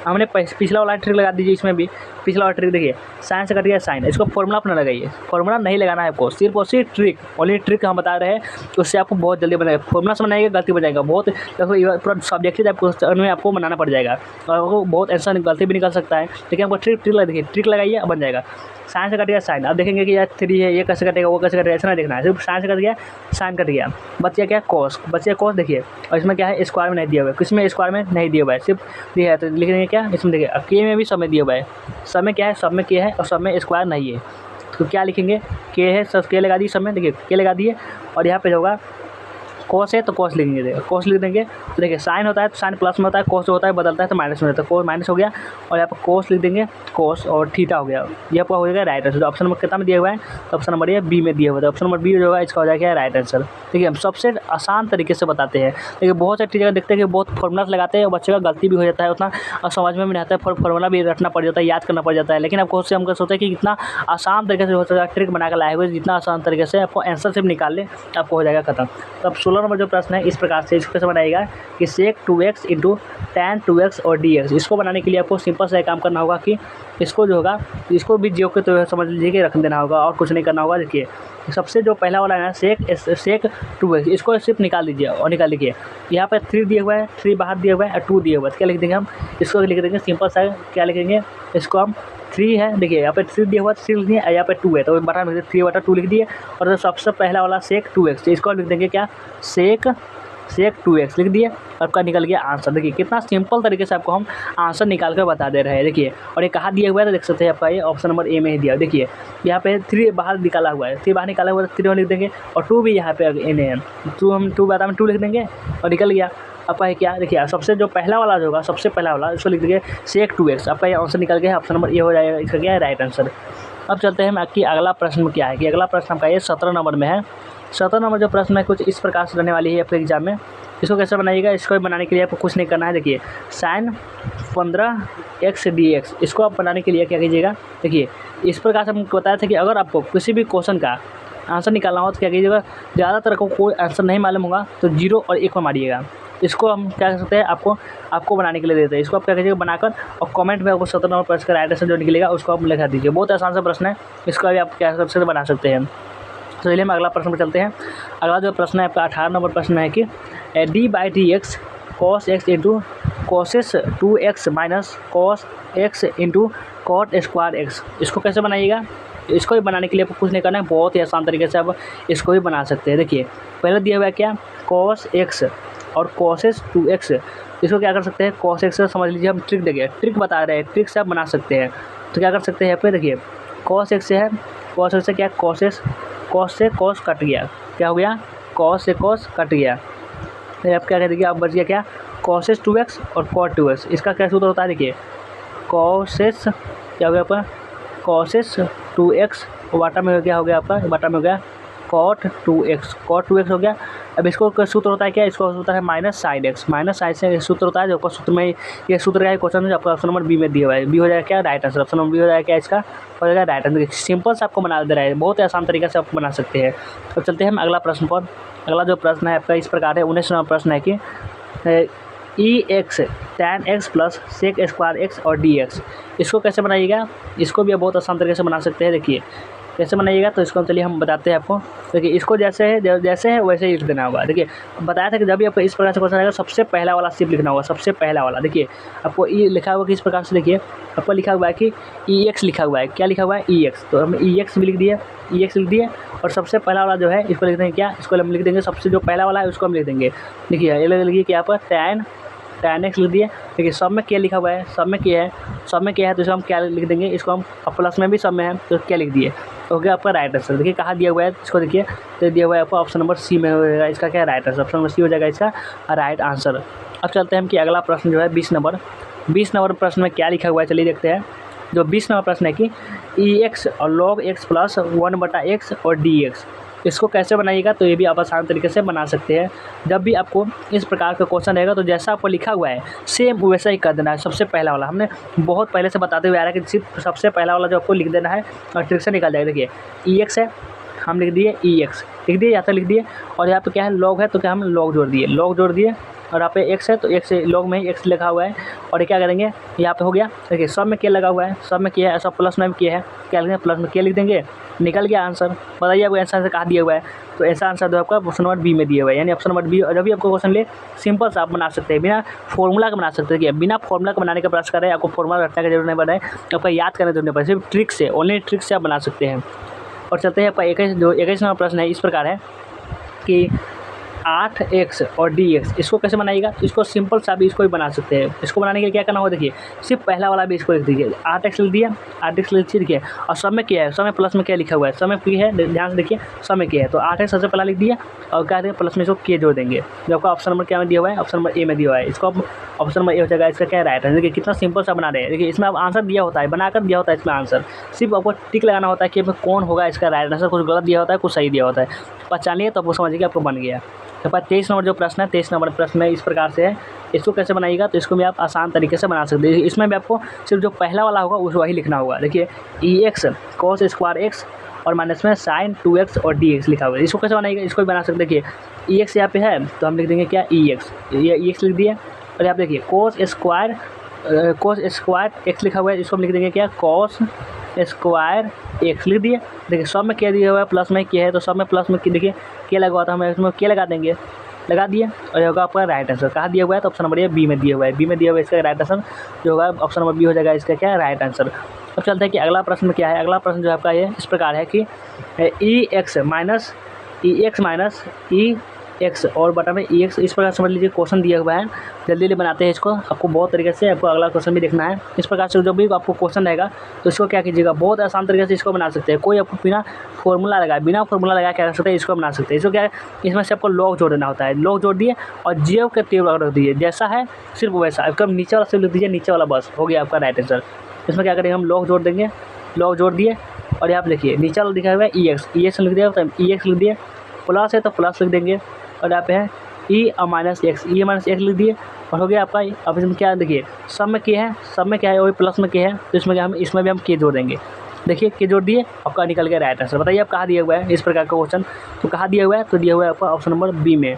हमने पिछला वाला ट्रिक लगा दीजिए, इसमें भी पिछला वाला ट्रिक देखिए, साइन से कट गया साइन, इसको फॉर्मूला अपना लगाइए, फॉर्मूला नहीं लगाना है आपको, सिर्फ और सिर्फ ट्रिक, ओनली ट्रिक हम बता रहे हैं, उससे आपको बहुत जल्दी बनाएगा। फॉर्मूला से बनाएगा गलती बन जाएगा, बहुत पूरा सब्जेक्टिव आपको में आपको बनाना पड़ जाएगा और आपको बहुत ऐसा गलती भी निकल सकता है, लेकिन आपको ट्रिक देखिए, ट्रिक लगाइए बन जाएगा। साइन से कट गया साइन, अब देखेंगे कि यार 3 है, ये कैसे कटेगा वो कैसे कटेगा, ऐसा नहीं देखना है, सिर्फ साइन से कट गया साइन कट गया, बच गया क्या कॉस, बच गया कॉस देखिए। और इसमें क्या है, स्क्वायर में नहीं दिया हुआ है, किसमें स्क्वायर में नहीं दिया हुआ है, सिर्फ दिया है, तो लिख देंगे क्या इसमें देखिए। के में भी सब में दिया हुआ है, सब में क्या है, सब में के है और सब में स्क्वायर नहीं है, तो क्या लिखेंगे, के है, सब के लगा दिए सब में, देखिए के लगा दिए और यहाँ पे होगा कोस है तो कोस लिखेंगे, देखिए कोस लिख देंगे। तो देखिए साइन होता है तो साइन प्लस में होता है, कोस होता है बदलता है तो माइनस में होता है, कोस माइनस हो गया और यहाँ पर कोस लिख देंगे, कोस और थीटा हो गया, ये आपका हो जाएगा राइट आंसर। ऑप्शन नंबर कितना में दिया हुआ है, तो ऑप्शन नंबर ये बी में दिया हुआ है, ऑप्शन नंबर बी जो होगा इसका हो जाएगा राइट आंसर। देखिए हम सबसे आसान तरीके से बताते हैं, लेकिन बहुत सारी चीज़ें देखते हैं कि बहुत फॉर्मूला लगाते हैं और बच्चे का गलती भी हो जाता है, उतना समझ में भी नहीं आता है, फॉर्मूला भी रटना पड़ जाता है, याद करना पड़ जाता है। लेकिन आपको उससे हम सोचते हैं कि कितना आसान तरीके से हो सकता है, ट्रिक बनाकर लाए हुए, जितना आसान तरीके से आपको आंसर सिर्फ निकाल ले आपको हो जाएगा खत्म। तो अब 16 नंबर जो प्रश्न है इस प्रकार से, इसको कैसे बनाएगा कि सेक 2x इंटू tan 2x और dx। इसको बनाने के लिए आपको सिंपल सा काम करना होगा कि इसको जो होगा इसको भी जो के तो समझ लीजिए कि रख देना होगा और कुछ नहीं करना होगा। देखिए सबसे जो पहला वाला है ना सेक 2x, इसको सिर्फ निकाल दीजिए और निकाल लीजिए। यहाँ पे 3 दिया हुआ है, 3 बाहर दिया हुआ है और 2 दिया हुआ है, क्या लिख देंगे हम, इसको लिख देंगे सिंपल सा, क्या लिखेंगे इसको हम 3 है, देखिए यहाँ पे 3 दिया हुआ है 3 लिख दिए, यहाँ पे 2 है तो बटा 3/2 लिख दिए। और जो सबसे पहला वाला सेक 2x, इसको लिख देंगे क्या सेक 2x लिख दिए, आपका निकल गया आंसर। देखिए कितना सिंपल तरीके से आपको हम आंसर निकाल कर बता दे रहे हैं। देखिए और ये कहाँ दिया हुआ है तो देख सकते हैं, आपका ये ऑप्शन नंबर ए में ही दिया। देखिए यहाँ पे 3 बाहर निकाला हुआ है, 3 बाहर निकाला हुआ है, 3 लिख देंगे और 2 भी यहाँ पे इन्हें है, 2 हम 2 बाद में 2 लिख देंगे और निकल गया आपका है क्या। देखिए सबसे जो पहला वाला जो होगा, सबसे पहला वाला इसको लिख देंगे सेक 2x, आपका ये आंसर निकल गया, ऑप्शन नंबर ए हो जाएगा, इसका क्या है राइट आंसर। अब चलते हैं हम आपकी अगला प्रश्न में क्या है कि अगला प्रश्न आपका ये 17 नंबर में है। 17 नंबर जो प्रश्न है कुछ इस प्रकार से रहने वाली है आपके एग्जाम में। इसको कैसे बनाइएगा, इसको बनाने के लिए आपको कुछ नहीं करना है। देखिए साइन 15x dx, इसको आप बनाने के लिए क्या कीजिएगा, देखिए इस प्रकार से हमको बताया था कि अगर आपको किसी भी क्वेश्चन का आंसर निकालना हो तो क्या कीजिएगा, ज़्यादातर को कोई आंसर नहीं मालूम होगा तो 0 और 1 में मारिएगा। इसको हम क्या कर सकते हैं, आपको बनाने के लिए देते हैं। इसको आप क्या कीजिएगा बनाकर और कमेंट में आपको 17 नंबर प्रश्न का राइट आंसर जो निकलेगा उसको आप लिखा दीजिए। बहुत आसान सा प्रश्न है, इसको भी आप क्या सबसे बना सकते हैं। तो चलिए हम अगला प्रश्न पर चलते हैं। अगला जो प्रश्न है आपका 18 नंबर प्रश्न है कि d/dx cos x into cosec 2x minus cos x into cot square x, इसको कैसे बनाइएगा। इसको भी बनाने के लिए आपको कुछ नहीं करना है, बहुत ही आसान तरीके से आप इसको भी बना सकते हैं। देखिए पहले दिया हुआ है क्या cos x और कोसेस 2x, इसको क्या कर सकते हैं cos x से समझ लीजिए हम ट्रिक देंगे, ट्रिक बता रहे हैं, ट्रिक से आप बना सकते हैं। तो क्या कर सकते हैं यहाँ पे देखिए cos x से है, cos x से क्या cos से cos कट गया, क्या हो गया cos से cos कट गया, तो आप क्या कह देखिए आप बच गया क्या कोसेस 2x और cot 2x। इसका क्या सूत्र होता है, देखिए कोसेस क्या हो गया आपका कोसेस 2x वाटा में क्या हो गया आपका वाटा में हो गया cot 2x हो गया। अब इसको का सूत्र होता है क्या, इसको सूत्र है minus sine x, minus sine से सूत्र होता है जो सूत्र में ये सूत्र का क्वेश्चन है आपका ऑप्शन नंबर बी में दिया हुआ है, बी हो जाएगा क्या right answer, option number B हो जाएगा क्या इसका हो जाएगा राइट आंसर। सिंपल से आपको बना दे रहा है, बहुत ही आसान तरीके से आप बना सकते हैं। तो चलते हैं हम अगला प्रश्न पर। अगला जो प्रश्न है आपका इस प्रकार है, 19 नंबर प्रश्न है कि ex tan x plus sec square x और dx, इसको कैसे बनाइएगा। इसको भी आप बहुत आसान तरीके से बना सकते हैं। देखिए कैसे बनाइएगा, तो इसको चलिए हम बताते हैं आपको। देखिए इसको जैसे है वैसे ही लिख देना होगा। देखिए बताया था कि जब भी आपको इस प्रकार से क्वेश्चन आएगा सबसे पहला वाला सिर्फ लिखना होगा, सबसे पहला वाला। देखिए आपको ई लिखा हुआ कि इस प्रकार से, देखिए आपको लिखा हुआ है कि ex लिखा हुआ है, क्या लिखा हुआ है ex, तो हम ex भी लिख दिए और सबसे पहला वाला जो है इसको लिख देंगे क्या, इसको हम लिख देंगे सबसे जो पहला वाला है उसको हम लिख देंगे। देखिए ये लिखिए कि यहाँ पर tan tan x लिख दिए। देखिए सब में क्या लिखा हुआ है, सब में क्या है, सब में क्या है तो इसको हम क्या लिख देंगे, इसको हम प्लस में भी सब में है तो क्या लिख दिए, तो हो गया आपका राइट आंसर। देखिए कहाँ दिया हुआ है इसको, देखिए तो दिया हुआ है आपको ऑप्शन नंबर सी में होगा इसका क्या right answer, option number C हो जाएगा इसका राइट आंसर। अब चलते हैं हम कि अगला प्रश्न जो है 20 नंबर प्रश्न में क्या लिखा हुआ है, चलिए देखते हैं। जो 20 नंबर प्रश्न है कि EX और log x प्लस 1/x और dx, इसको कैसे बनाइएगा, तो ये भी आप आसान तरीके से बना सकते हैं। जब भी आपको इस प्रकार का क्वेश्चन रहेगा तो जैसा आपको लिखा हुआ है सेम वैसा ही कर देना है। सबसे पहला वाला हमने बहुत पहले से बताते हुए आ रहा है कि सिर्फ सबसे पहला वाला जो आपको लिख देना है और ट्रिक से निकल जाएगा। देखिए EX है, हम लिख दिए EX लिख दिए, यहाँ तक लिख दिए, और यहाँ पे क्या है log है तो क्या हम log जोड़ दिए, और यहाँ पे x है तो x log में ही x लिखा हुआ है। और ये क्या करेंगे, यहाँ पे हो गया। देखिए सब में क्या लगा हुआ है, सब में क्या है, ऐसा प्लस में क्या है, क्या लिखेंगे प्लस में क्या लिख देंगे, निकल गया आंसर। बताइए आपको आंसर कहाँ दिया हुआ है, तो ऐसा आंसर जो आपका ऑप्शन नंबर बी में दिया हुआ है, यानी ऑप्शन नंबर बी। और जब भी आपको क्वेश्चन ले सिंपल सा आप बना सकते हैं, बिना फॉर्मूला का बना सकते हैं। बिना फॉर्मूला का बनाने का प्रयास करें, आपको फॉर्मूला रखने की जरूरत नहीं पड़े, आपका याद करने की जरूरत नहीं पड़े, सिर्फ ट्रिक से, ओनली ट्रिक से आप बना सकते हैं। और चलते हैं आपका 21 नंबर प्रश्न है, इस प्रकार है कि 8x और dx, इसको कैसे बनाइएगा, तो इसको सिंपल सा भी इसको भी बना सकते हैं। इसको बनाने के लिए क्या करना होगा, देखिए सिर्फ पहला वाला भी इसको लिख दीजिए, 8x लिख दिया, 8x लिख दीजिए, और सब में क्या है, सब में प्लस में क्या लिखा हुआ है, सब में p है, ध्यान से देखिए सब में क्या है, तो 8x सबसे पहला लिख दिया, और क्या देंगे प्लस में इसको k जोड़ देंगे। जो आपका ऑप्शन नंबर क्या में दिया हुआ है, ऑप्शन नंबर ए में दिया हुआ है, इसको ऑप्शन नंबर ए हो जाएगा इसका क्या राइट है। देखिए कितना सिंपल सा बना रहे हैं। देखिए इसमें आप आंसर दिया होता है, बनाकर दिया होता है इसमें आंसर, सिर्फ आपको टिक लगाना होता है कि कौन होगा इसका राइट आंसर, कुछ गलत दिया होता है कुछ सही दिया होता है, पहचानिए तो आपको समझिए कि आपको बन गया। तो 23 नंबर जो प्रश्न है, 23 नंबर प्रश्न में इस प्रकार से है, इसको कैसे बनाइएगा, तो इसको भी आप आसान तरीके से बना सकते हैं। इसमें भी आपको सिर्फ जो पहला वाला होगा उस वही लिखना होगा। देखिए EX cos स्क्वायर x और माइनस में sin 2x और dx लिखा हुआ है, इसको कैसे बनाइएगा, इसको भी बना सकते हैं। देखिए EX यहाँ पे है तो हम लिख देंगे क्या EX, ये EX लिख दिया, और यहाँ पे देखिए cos स्क्वायर x लिखा हुआ है, इसको हम लिख देंगे क्या cos स्क्वायर x लिख दिए। देखिए सब में क्या दिया हुआ है, प्लस में क्या है, तो सब में प्लस में देखिए क्या लगा हुआ था, हम इसमें क्या लगा देंगे, लगा दिए, और ये होगा आपका राइट आंसर। कहाँ दिया हुआ है, तो ऑप्शन नंबर ये बी में दिया हुआ है, बी में दिया हुआ है इसका राइट आंसर जो होगा ऑप्शन नंबर बी हो जाएगा इसका क्या राइट आंसर। अब चलते हैं कि अगला प्रश्न में क्या है। अगला प्रश्न जो आपका ये इस प्रकार है कि EX माइनस EX और बटा में EX, इस प्रकार समझ लीजिए क्वेश्चन दिया हुआ है। जल्दी जल्दी बनाते हैं इसको, आपको बहुत तरीके से आपको अगला क्वेश्चन भी देखना है। इस प्रकार से जब भी आपको क्वेश्चन रहेगा तो इसको क्या कीजिएगा, बहुत आसान तरीके से इसको बना सकते हैं। कोई आपको बिना फॉर्मूला लगाए क्या कर सकते हैं, इसको बना सकते हैं। इसको क्या है, इसमें से आपको लॉग जोड़ देना होता है, लॉग जोड़ दिए और जीव के तीर रख दीजिए, जैसा है सिर्फ वैसा, आपका नीचे वाला सिर्फ लिख दीजिए, नीचे वाला बस हो गया आपका राइट आंसर। इसमें क्या करेंगे, हम लॉग जोड़ देंगे, लॉग जोड़ दिए, और यहाँ पे देखिए नीचे वाला दिखा हुआ है EX लिख दिया, EX लिख दिए, प्लस है तो प्लस लिख देंगे, और यहाँ पे है E माइनस एक्स लिख दिए, और हो गया आपका। अब इसमें क्या देखिए सब में क्या है, सब में क्या है वही प्लस में क्या है, तो इसमें भी हम के जोड़ देंगे। देखिए के जोड़ दिए, आपका निकल गया राइट आंसर। बताइए आप कहाँ दिया हुआ है इस प्रकार का क्वेश्चन, तो कहाँ दिया हुआ है, तो दिया हुआ है आपका ऑप्शन नंबर बी में,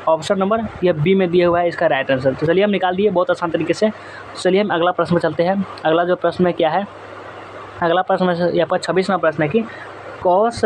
ऑप्शन नंबर ये बी में दिया हुआ है इसका राइट आंसर। तो चलिए हम निकाल दिए बहुत आसान तरीके से। चलिए हम अगला प्रश्न में चलते हैं। अगला जो प्रश्न में क्या है, अगला प्रश्न में यहाँ पर 26वां प्रश्न है कि cos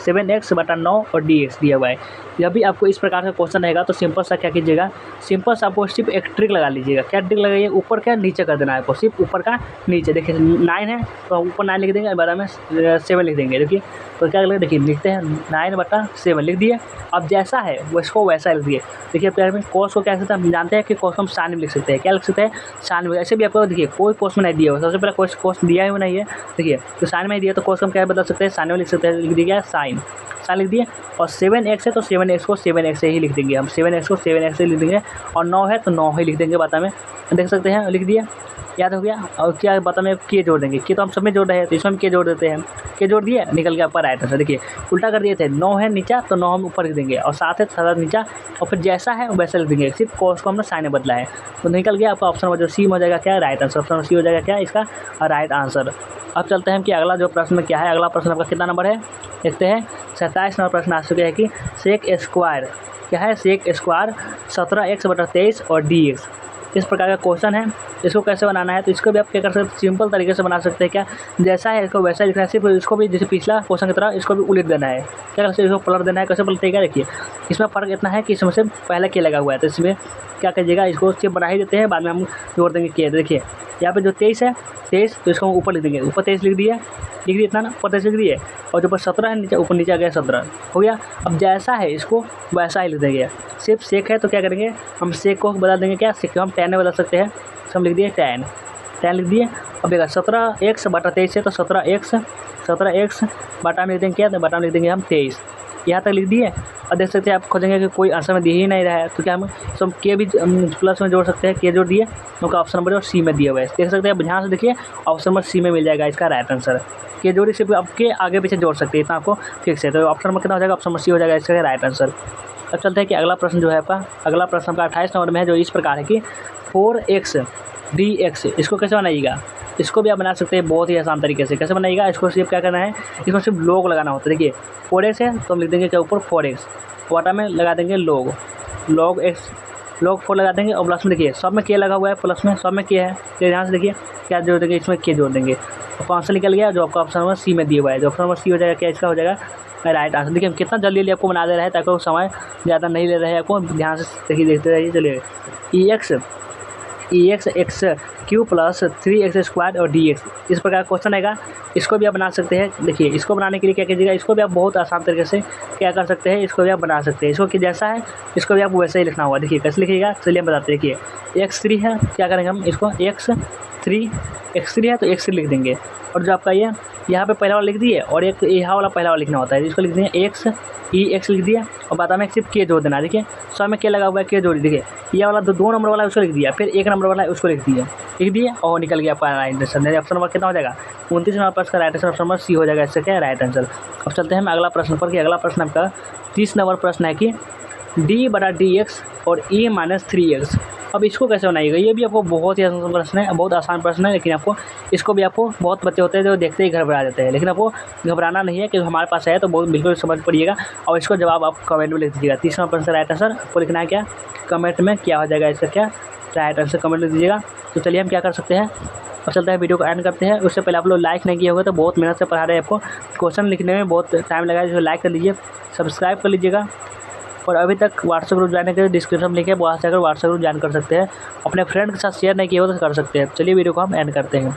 7x बटा 9 और dx दिया हुआ है। जब भी आपको इस प्रकार का क्वेश्चन रहेगा तो सिंपल सा क्या कीजिएगा, सिंपल सा आपको सिर्फ एक ट्रिक लगा लीजिएगा। क्या ट्रिक लगाइए, ऊपर क्या नीचे कर देना है आपको, सिर्फ ऊपर का नीचे। देखिए 9 है तो ऊपर 9 लिख देंगे, बाद में 7 लिख देंगे। देखिए तो क्या करेंगे, देखिए लिखते हैं 9/7 लिख दिए। अब जैसा है वो इसको वैसा लिख दिए। देखिए प्यार में कॉस को क्या सकते हैं, हम जानते हैं कि कॉस को हम साइन में लिख सकते हैं। क्या लिख सकते हैं, साइन में। ऐसे भी आपको देखिए कोई कॉस में नहीं दिया हुआ, सबसे पहले कॉस दिया हुआ नहीं है। देखिए तो साइन में ही दिया तो कॉस को हम क्या बदल सकते हैं, साइन में लिख सकते हैं। लिख दिया साइन लिख दिए, और 7x है तो 7x को 7x से ही लिख देंगे हम, 7x को 7x से लिख देंगे, और 9 है तो 9 ही लिख देंगे। बता में देख सकते हैं, लिख दिया, याद हो गया। और क्या बता में के जोड़ देंगे, के तो हम सब में जोड़ रहे हैं तो इसमें हम के जोड़ देते हैं। के जोड़ दिए, निकल गया आपका राइट आंसर। देखिए उल्टा कर दिए थे, 9 है नीचा तो 9 हम ऊपर लिख देंगे, और 7 है 7 नीचा, और फिर जैसा है वैसा लिख देंगे, सिर्फ कॉस को हमने साइन में बदला है। तो निकल गया आपका ऑप्शन जो सी हो जाएगा क्या राइट आंसर, ऑप्शन सी हो जाएगा क्या इसका राइट आंसर। अब चलते हैं कि अगला जो प्रश्न में क्या है। अगला प्रश्न आपका कितना नंबर है, देखते हैं 27 नंबर प्रश्न आ चुके हैं कि सेक स्क्वायर क्या है, सेक स्क्वायर 17x/23 और dx, इस प्रकार का क्वेश्चन है। इसको कैसे बनाना है, तो इसको भी आप क्या कर सकते हैं, सिंपल तरीके से बना सकते हैं। क्या जैसा है इसको वैसा लिखना है, सिर्फ इसको भी जैसे पिछला क्वेश्चन की तरह इसको भी उलट देना है। क्या कर सकते हैं, इसको पलट देना है। कैसे पलटेगा देखिए, इसमें फ़र्क इतना है कि इसमें से पहले के लगा हुआ है, तो इसमें क्या कीजिएगा, इसको सिर्फ बना ही देते हैं, बाद में हम जोड़ देंगे के। देखिए यहाँ पे जो 23 है 23, तो इसको हम ऊपर लिख देंगे, ऊपर 23 लिख दिया इतना ना, ऊपर 23 लिख दिए, और जो ऊपर 17 है नीचे ऊपर नीचे आ गया 17 हो गया। अब जैसा है इसको वैसा ही लिख देंगे। सिर्फ सेक है तो क्या करेंगे, हम सेक को बदल देंगे, क्या सेक को हम 10 में बदल सकते हैं, तो हम लिख दिए 10 लिख दिए। अब देखा 17x बटा 23 है, तो 17x बटा में लिख देंगे क्या, तो बटा में लिख देंगे हम 23। यहाँ तक लिख दिए। और देख सकते हैं आप खोजेंगे कि कोई आंसर में दिए ही नहीं रहा है, तो क्या हम के भी प्लस में जोड़ सकते हैं, के जोड़ दिए तो ऑप्शन नंबर और सी में दिया हुआ है। देख सकते हैं, ध्यान से देखिए, ऑप्शन नंबर सी में मिल जाएगा इसका राइट आंसर। के जोड़ी सिर्फ आपके आगे पीछे जोड़ सकते हैं, इतना आपको फिक्स है। तो ऑप्शन नंबर कितना हो जाएगा, ऑप्शन नंबर सी हो जाएगा इसका राइट आंसर। अब चलते हैं कि अगला प्रश्न जो है आपका, अगला प्रश्न आपका 28 नंबर में है, जो इस प्रकार है कि 4x dx, इसको कैसे बनाइएगा। इसको भी आप बना सकते हैं बहुत ही आसान तरीके से। कैसे बनाइएगा, इसको सिर्फ क्या करना है, इसको सिर्फ लोग लगाना होता है। देखिए 4x है तो हम लिख देंगे क्या ऊपर 4x, वाटा में लगा देंगे log x, log 4 लगा देंगे, और प्लस में देखिए सब में के लगा हुआ है, प्लस में सब में के है, तो ध्यान से देखिए क्या जोड़ देंगे, इसमें के जोड़ देंगे, तो आंसर निकल गया जो आपका ऑप्शन नंबर सी में दिया हुआ है। जो ऑप्शन नंबर सी हो जाएगा क्या, इसका हो जाएगा राइट आंसर। देखिए हम कितना जल्दी आपको बना दे रहे हैं, ताकि वो समय ज़्यादा नहीं ले रहे हैं, आपको ध्यान से देखिए देखते रहिए। चलिए ex x Q plus 3x square और dx, इस प्रकार का क्वेश्चन आएगा। इसको भी आप बना सकते हैं। देखिए इसको बनाने के लिए क्या कीजिएगा, इसको भी आप बहुत आसान तरीके से क्या कर सकते हैं, इसको भी आप बना सकते हैं। इसको कि जैसा है इसको भी आपको वैसे ही लिखना होगा। देखिए कैसे लिखिएगा, चलिए हम बताते हैं। देखिए x3 है, क्या करेंगे हम इसको x3 है तो x3 लिख देंगे, और जो आपका ये यहाँ पे पहला वाला लिख दिए, और एक यहाँ वाला पहला वाला लिखना होता है, इसको लिख देंगे x लिख दिया, और बाद में सिर्फ के जोड़ देना। देखिए 100 में के लगा हुआ है, के जोड़ देखिए, ये वाला 2 नंबर वाला है उसको लिख दिया, फिर 1 नंबर वाला है उसको लिख दिए, और निकल गया आपका राइट आंसर। ऑप्शन नंबर कितना हो जाएगा, 29 नंबर पर इसका right answer option number C हो जाएगा, इससे क्या राइट आंसर। अब चलते हैं हम अगला प्रश्न पर, कि अगला प्रश्न आपका 30 नंबर प्रश्न है कि d बटा dx और e माइनस 3x। अब इसको कैसे बनाइएगा, ये भी आपको बहुत ही आसान प्रश्न है, बहुत आसान प्रश्न है, लेकिन आपको इसको भी आपको बहुत बच्चे होते हैं जो देखते ही घबरा जाते हैं, लेकिन आपको घबराना नहीं है, क्योंकि हमारे पास है तो बहुत बिल्कुल समझ पड़िएगा। और इसको जवाब आप कमेंट में लिख दीजिएगा। 30 नंबर प्रश्न राइट आंसर आपको लिखना है क्या, कमेंट में क्या हो जाएगा इसका, क्या राइट आंसर कमेंट लिख दीजिएगा। तो चलिए हम क्या कर सकते हैं, और चलते हैं वीडियो को एंड करते हैं। उससे पहले आप लोग लाइक नहीं किए होगा, तो बहुत मेहनत से पढ़ा रहे हैं, आपको क्वेश्चन लिखने में बहुत टाइम लगा है, जिसको लाइक कर लीजिए, सब्सक्राइब कर लीजिएगा। और अभी तक व्हाट्सएप ग्रुप ज्वाइन करके डिस्क्रिप्शन में लिखे, वहाँ से अगर व्हाट्सएप ग्रुप ज्वाइन कर सकते हैं। अपने फ्रेंड के साथ शेयर नहीं किया हो तो कर सकते हैं। चलिए वीडियो को हम एंड करते हैं।